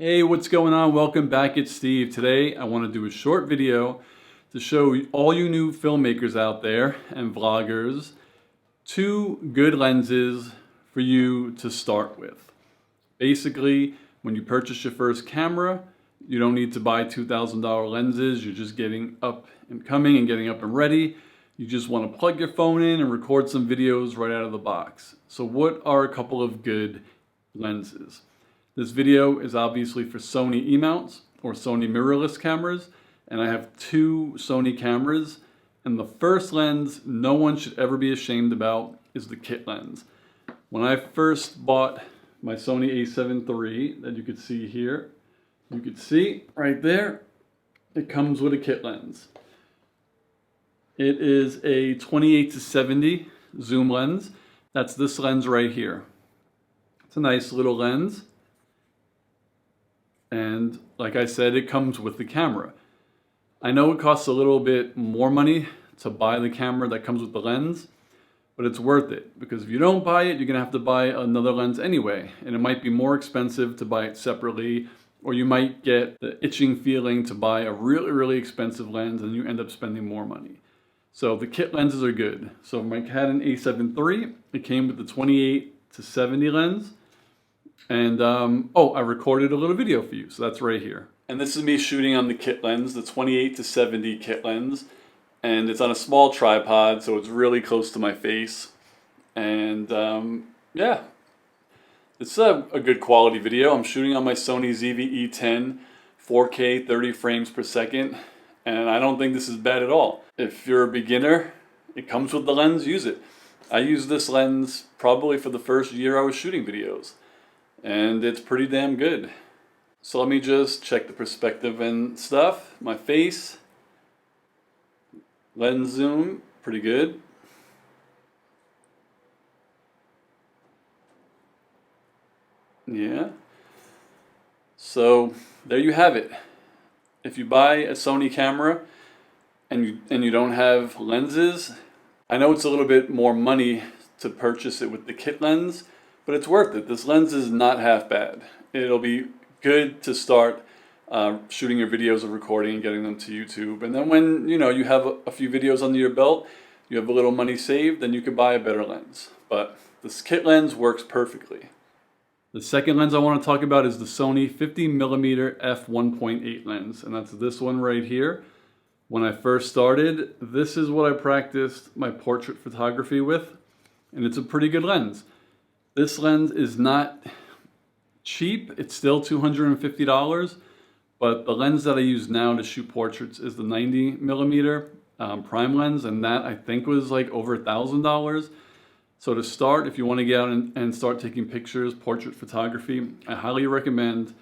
Hey, what's going on? Welcome back. It's Steve. Today I want to do a short video to show all you new filmmakers out there and vloggers two good lenses for you to start with. Basically, when you purchase your first camera, you don't need to buy $2,000 lenses. You're just getting up and coming and getting up and ready. You just want to plug your phone in and record some videos right out of the box. So what are a couple of good lenses? This video is obviously for Sony E-mounts or Sony mirrorless cameras, and I have two Sony cameras, and the first lens no one should ever be ashamed about is the kit lens. When I first bought my Sony a7 III that you could see here, you could see right there, it comes with a kit lens. It is a 28-70 zoom lens. That's this lens right here. It's a nice little lens. And like I said, it comes with the camera. I know it costs a little bit more money to buy the camera that comes with the lens, but it's worth it because if you don't buy it, you're gonna have to buy another lens anyway. And it might be more expensive to buy it separately, or you might get the itching feeling to buy a really expensive lens and you end up spending more money. So the kit lenses are good. So my Canon a7 III, it came with the 28-70 lens. And I recorded a little video for you, so that's right here. And this is me shooting on the kit lens, the 28-70 kit lens. And it's on a small tripod, so it's really close to my face. And yeah, it's a good quality video. I'm shooting on my Sony ZV-E10, 4K, 30 frames per second. And I don't think this is bad at all. If you're a beginner, it comes with the lens, use it. I used this lens probably for the first year I was shooting videos. And it's pretty damn good. So let me just check the perspective and stuff. My face, lens zoom, pretty good. Yeah. So there you have it. If you buy a Sony camera and you don't have lenses, I know it's a little bit more money to purchase it with the kit lens, but it's worth it. This lens is not half bad. It'll be good to start shooting your videos or recording and getting them to YouTube. And then when you have a few videos under your belt, you have a little money saved, then you can buy a better lens. But this kit lens works perfectly. The second lens I want to talk about is the Sony 50mm f1.8 lens, and that's this one right here. When I first started, this is what I practiced my portrait photography with, and it's a pretty good lens. This lens is not cheap, it's still $250, but the lens that I use now to shoot portraits is the 90mm prime lens, and that I think was like over $1,000. So to start, if you want to get out and start taking pictures, portrait photography, I highly recommend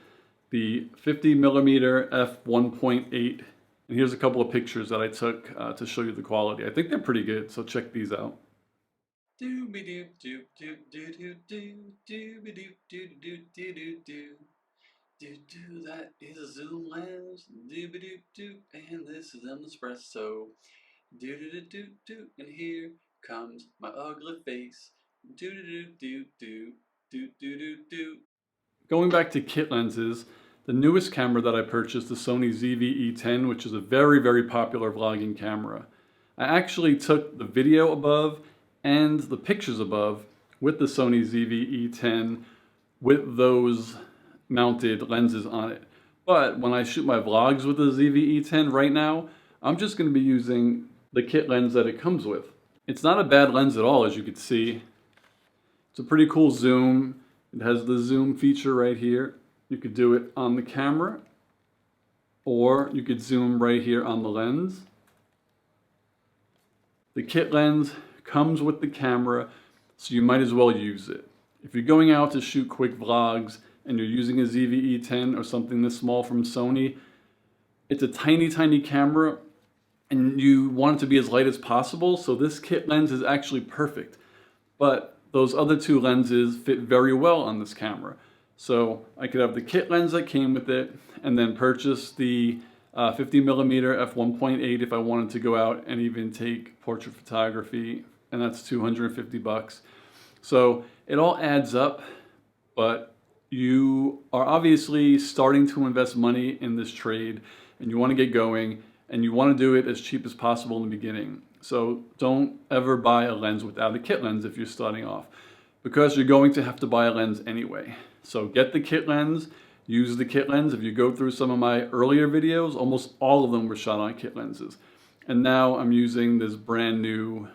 the 50mm f1.8. And here's a couple of pictures that I took to show you the quality. I think they're pretty good, so check these out. That is a zoom lens. And this is an espresso. And here comes my ugly face. Going back to kit lenses, the newest camera that I purchased, the Sony ZV-E10, which is a very popular vlogging camera. I actually took the video above and the pictures above with the Sony ZV-E10 with those mounted lenses on it. But when I shoot my vlogs with the ZV-E10 right now, I'm just going to be using the kit lens that it comes with. It's not a bad lens at all, as you can see. It's a pretty cool zoom. It has the zoom feature right here. You could do it on the camera, or you could zoom right here on the lens. The kit lens comes with the camera, so you might as well use it. If you're going out to shoot quick vlogs and you're using a ZV-E10 or something this small from Sony, it's a tiny camera and you want it to be as light as possible, so this kit lens is actually perfect. But those other two lenses fit very well on this camera. So I could have the kit lens that came with it and then purchase the 50mm f1.8 if I wanted to go out and even take portrait photography, and that's $250. So it all adds up, but you are obviously starting to invest money in this trade and you want to get going and you want to do it as cheap as possible in the beginning. So don't ever buy a lens without a kit lens if you're starting off, because you're going to have to buy a lens anyway. So get the kit lens, use the kit lens. If you go through some of my earlier videos, almost all of them were shot on kit lenses. And now I'm using this brand new,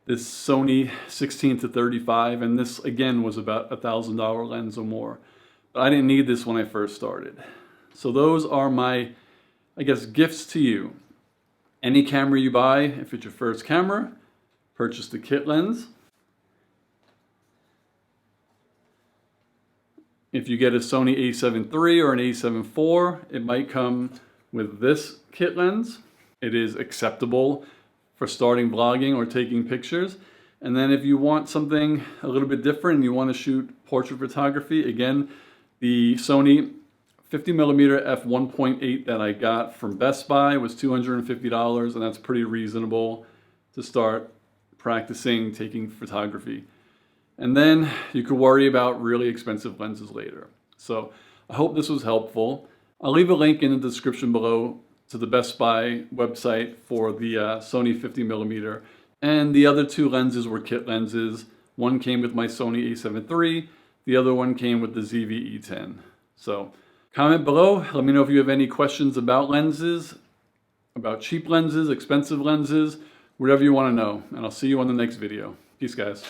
this Sony 16-35, and this again was about $1,000 lens or more. But I didn't need this when I first started. So those are my, I guess, gifts to you. Any camera you buy, if it's your first camera, purchase the kit lens. If you get a Sony a7 III or an a7 IV, it might come with this kit lens. It is acceptable for starting vlogging or taking pictures. And then if you want something a little bit different and you want to shoot portrait photography, again, the Sony 50mm f1.8 that I got from Best Buy was $250, and that's pretty reasonable to start practicing taking photography. And then you could worry about really expensive lenses later. So I hope this was helpful. I'll leave a link in the description below to the Best Buy website for the Sony 50mm. And the other two lenses were kit lenses. One came with my Sony a7 III, the other one came with the ZV-E10. So comment below, let me know if you have any questions about lenses, about cheap lenses, expensive lenses, whatever you want to know. And I'll see you on the next video. Peace, guys.